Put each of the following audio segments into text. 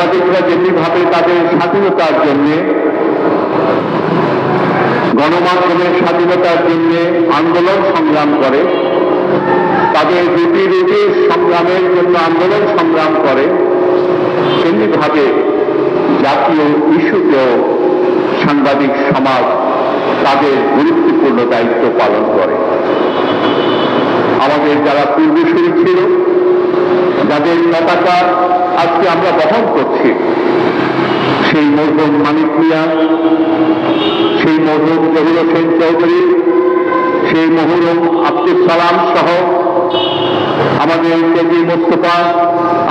সাংবাদিকরা যেভাবে তাদের স্বাধীনতার জন্য, গণমাধ্যমের স্বাধীনতার জন্য আন্দোলন সংগ্রাম করে, তাদের রুটি রুটির সংগ্রামের জন্য আন্দোলন সংগ্রাম করে, তেমনিভাবে জাতীয় ইস্যুতেও সাংবাদিক সমাজ তাদের গুরুত্বপূর্ণ দায়িত্ব পালন করে। আমাদের যারা পূর্বসূরি ছিল, যাদের পতাকা আজকে আমরা বহন করছি, সেই মরহুম মানিক মিয়া, সেই মরহুম জহির হোসেন চৌধুরী, সেই মরহুম আব্দুল সালাম সহ আমাদের কেজি মোস্তফা,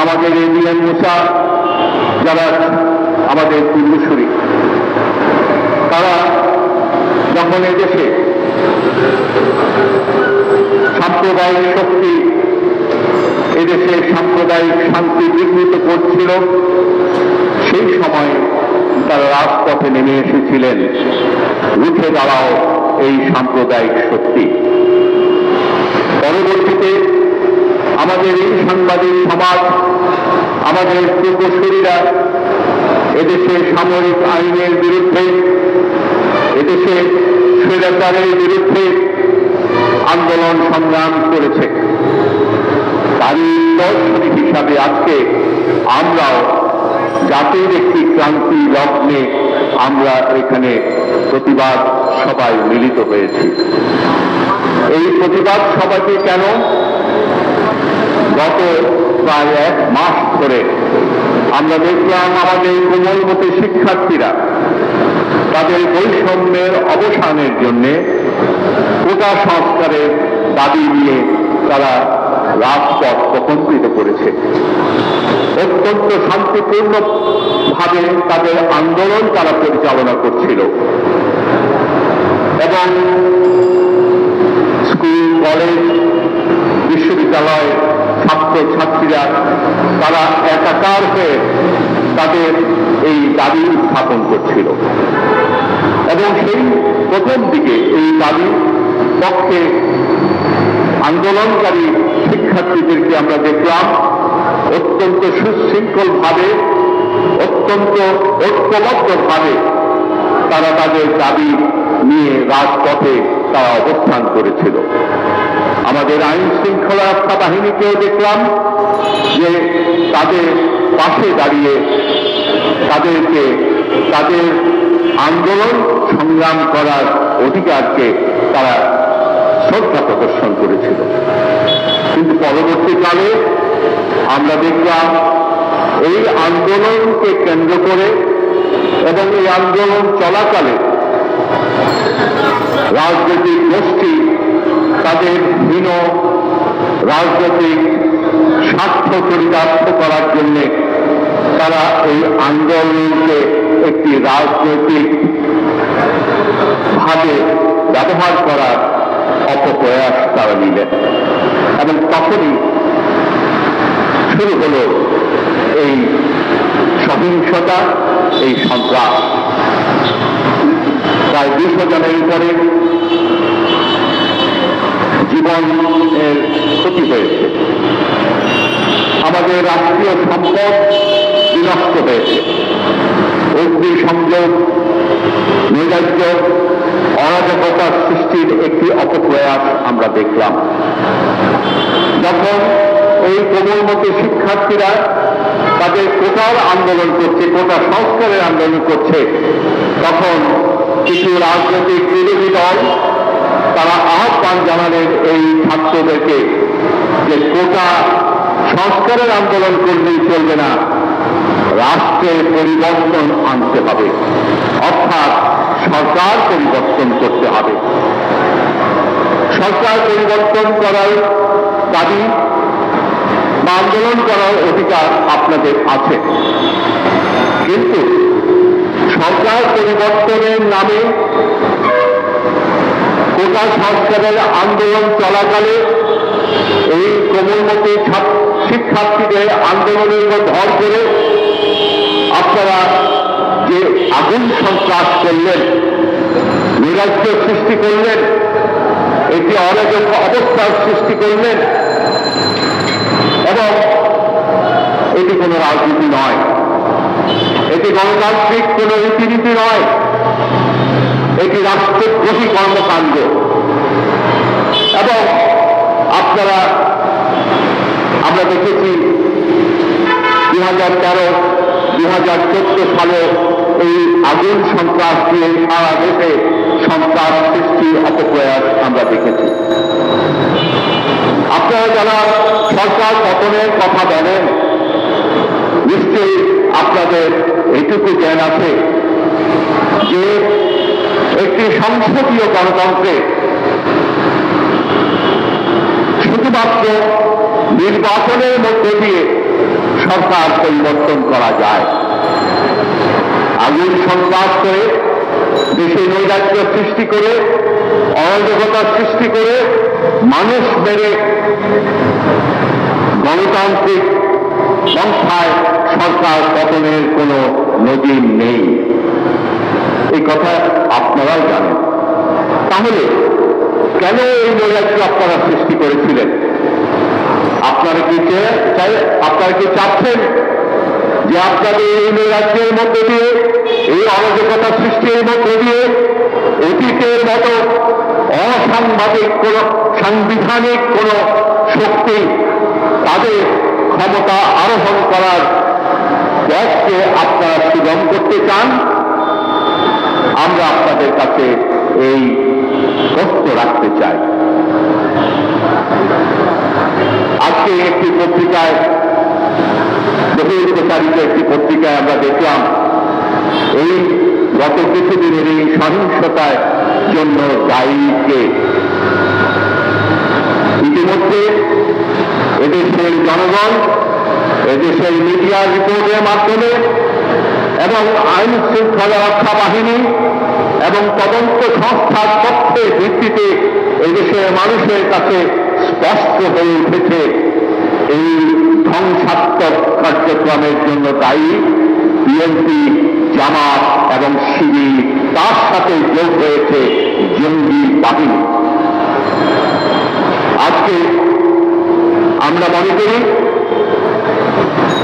আমাদের এবিএম মুসা, যারা আমাদের পূর্বসূরি, তারা যখন এদেশে সাম্প্রদায়িক শক্তি এদেশে সাম্প্রদায়িক শান্তি বিঘ্নিত করছিল, সেই সময় তারা রাজপথে নেমে এসেছিলেন, রুখে দাঁড়াও এই সাম্প্রদায়িক শক্তি। পরবর্তীতে আমাদের এই সাংবাদিক সমাজ, আমাদের পূর্বসূরীরা এদেশে সামরিক আইনের বিরুদ্ধে, এদেশে স্বৈরাচারের বিরুদ্ধে আন্দোলন সংগ্রাম করেছে। তারই দর্শনী হিসাবে আজকে আমরাও জাতির একটি ক্রান্তি লগ্নে আমরা এখানে প্রতিবাদ সভায় মিলিত হয়েছি। এই প্রতিবাদ সভাটি কেন? গত প্রায় 1 মাস ধরে আমরা দেখলাম আমাদের কোমলমতি শিক্ষার্থীরা তাদের বৈষম্যের অবসানের জন্য কোটা সংস্কারের দাবি নিয়ে তারা রাজপথ প্রকম্পিত করেছে। অত্যন্ত শান্তিপূর্ণ ভাবে তাদের আন্দোলন তারা পরিচালনা করছিল এবং স্কুল, কলেজ, বিশ্ববিদ্যালয় ছাত্রছাত্রীরা তারা একাকার হয়ে তাদের এই দাবি উত্থাপন করছিল এবং সেই প্রথম দিকে এই দাবির পক্ষে আন্দোলনকারী শিক্ষার্থীদেরকে আমরা দেখলাম অত্যন্ত সুশৃঙ্খল ভাবে, অত্যন্ত ঐক্যবদ্ধভাবে তারা তাদের দাবি নিয়ে রাজপথে তারা অবস্থান করেছিল। আমাদের আইন শৃঙ্খলা রক্ষা বাহিনীকেও দেখলাম যে তাদের পাশে দাঁড়িয়ে তাদেরকে তাদের আন্দোলন সংগ্রাম করার অধিকারকে তারা শ্রদ্ধা প্রদর্শন করেছিল। কিন্তু পরবর্তীকালে আমরা দেখলাম এই আন্দোলনকে কেন্দ্র করে এবং এই আন্দোলন চলাকালে রাজনৈতিক গোষ্ঠী তাদের হীন রাজনৈতিক স্বার্থ চরিতার্থ করার জন্য তারা এই আন্দোলনকে একটি রাজনৈতিক ভাবে ব্যবহার করার অপপ্রয়াস তারা নিলেন এবং তখনই শুরু হল এই সহিংসতা, এই সন্ত্রাস। প্রায় 200 জনের উপরে জীবনের ক্ষতি হয়েছে, আমাদের রাষ্ট্রীয় সম্পদ বিনষ্ট হয়েছে, অগ্নিসংযোগ, নৈরাজ্য, অরাজকতার সৃষ্টির একটি অপপ্রয়াস আমরা দেখলাম। যখন এই কোমলমতি শিক্ষার্থীরা তাদের কোটার আন্দোলন করছে, কোটা সংস্কারের আন্দোলন করছে, তখন কিছু রাজনৈতিক বিরোধী দল তারা আহ্বান জানালেন এই ছাত্রদেরকে যে কোটা সংস্কারের আন্দোলন করলেই চলবে না, রাষ্ট্রের পরিবর্তন আনতে হবে, অর্থাৎ সরকার পরিবর্তন করতে হবে। সরকার পরিবর্তন করার দাবি বা আন্দোলন করার অধিকার আপনাদের আছে, কিন্তু সরকার পরিবর্তনের নামে কোটা সংস্কারের আন্দোলন চলাকালে এই কোমলমতি শিক্ষার্থীদের আন্দোলনের উপর ভর করে আপনারা যে আগুন সন্ত্রাস করলেন, নৈরাজ্য সৃষ্টি করলেন, একটি অরাজক অবস্থার সৃষ্টি করলেন এবং এটি কোনো রাজনীতি নয়, এটি গণতান্ত্রিক কোন রীতিনীতি নয়, এটি রাষ্ট্রদ্রোহী কর্মকাণ্ড। এবং আমরা দেখেছি 2013, 2014 সালে এই আগুন সন্ত্রাস দিয়ে সারা দেশে সন্ত্রাস সৃষ্টির অপপ্রয়াস আমরা দেখেছি। আপনারা যারা সরকার পতনের কথা বলেন, নিশ্চয়ই আপনাদের এইটুকু জ্ঞান আছে যে একটি সংসদীয় গণতন্ত্রে শুধুমাত্র নির্বাচনের মধ্যে দিয়ে সরকার পরিবর্তন করা যায়। আগুন সন্ত্রাস করে, দেশে নৈরাজ্য সৃষ্টি করে, অরাজকতা সৃষ্টি করে, মানুষ মেরে গণতান্ত্রিক সংস্থায় সরকার পতনের কোন নজির নেই, এই কথা আপনারাও জানেন। তাহলে কেন এই নৈরাজ্য আপনারা সৃষ্টি করেছিলেন? আপনারা কি চাচ্ছেন যে আপনাদের এই নৈরাজ্যের মধ্যে দিয়ে, এই অরাজকতা সৃষ্টির মধ্যে দিয়ে অতীতের মতো সাংবিধানিক কোন শক্তি তাদের ক্ষমতা আরোহণ করার পথকে আপনারা সুগম করতে চান? আমরা আপনাদের কাছে এই প্রশ্ন রাখতে চাই। আজকে একটি পত্রিকায়, বহুল প্রচারিত একটি পত্রিকায় আমরা দেখলাম এই গত কিছুদিনের এই সহিংসতার জন্য দায়ী কে। ইতিমধ্যে এদেশের জনগণ, এদেশের মিডিয়া রিপোর্টের মাধ্যমে এবং আইন শৃঙ্খলা রক্ষা বাহিনী এবং তদন্ত সংস্থার তথ্যের ভিত্তিতে এদেশের মানুষের কাছে স্পষ্ট হয়ে উঠেছে এই ধ্বংসাত্মক কার্যক্রমের জন্য দায়ী বিএনপি, জামাত এবং শিবির, তার সাথে যোগ হয়েছে জঙ্গি বাহিনী। আজকে আমরা মনে করি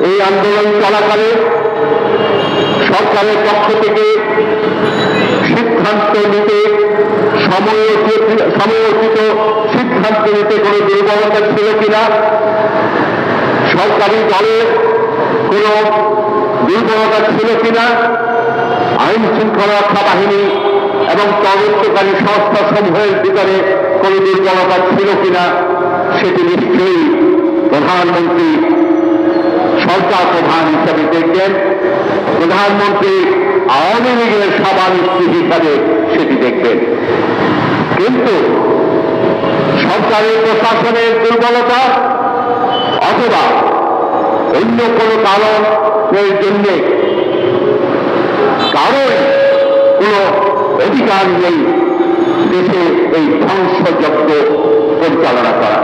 এই আন্দোলন চলাকালে সরকারের পক্ষ থেকে সিদ্ধান্ত নিতে, সময়োচিত সিদ্ধান্ত নিতে কোনো দুর্বলতা ছিল কিনা, সরকারি দলের কোন দুর্বলতা ছিল কিনা, আইন শৃঙ্খলা রক্ষা বাহিনী এবং তদন্তকারী সংস্থা সমূহের ভিতরে কোন দুর্বলতা ছিল কিনা, সেটি নিশ্চয়ই প্রধানমন্ত্রী সরকার প্রধান হিসাবে দেখবেন। প্রধানমন্ত্রী আওয়ামী লীগের সভানেত্রী হিসাবে সেটি দেখবেন। কিন্তু সরকারের প্রশাসনের দুর্বলতা অথবা অন্য কোন কারণের জন্য কারণ কোন অধিকার নেই দেশে এই ধ্বংসযজ্ঞ পরিচালনা করা।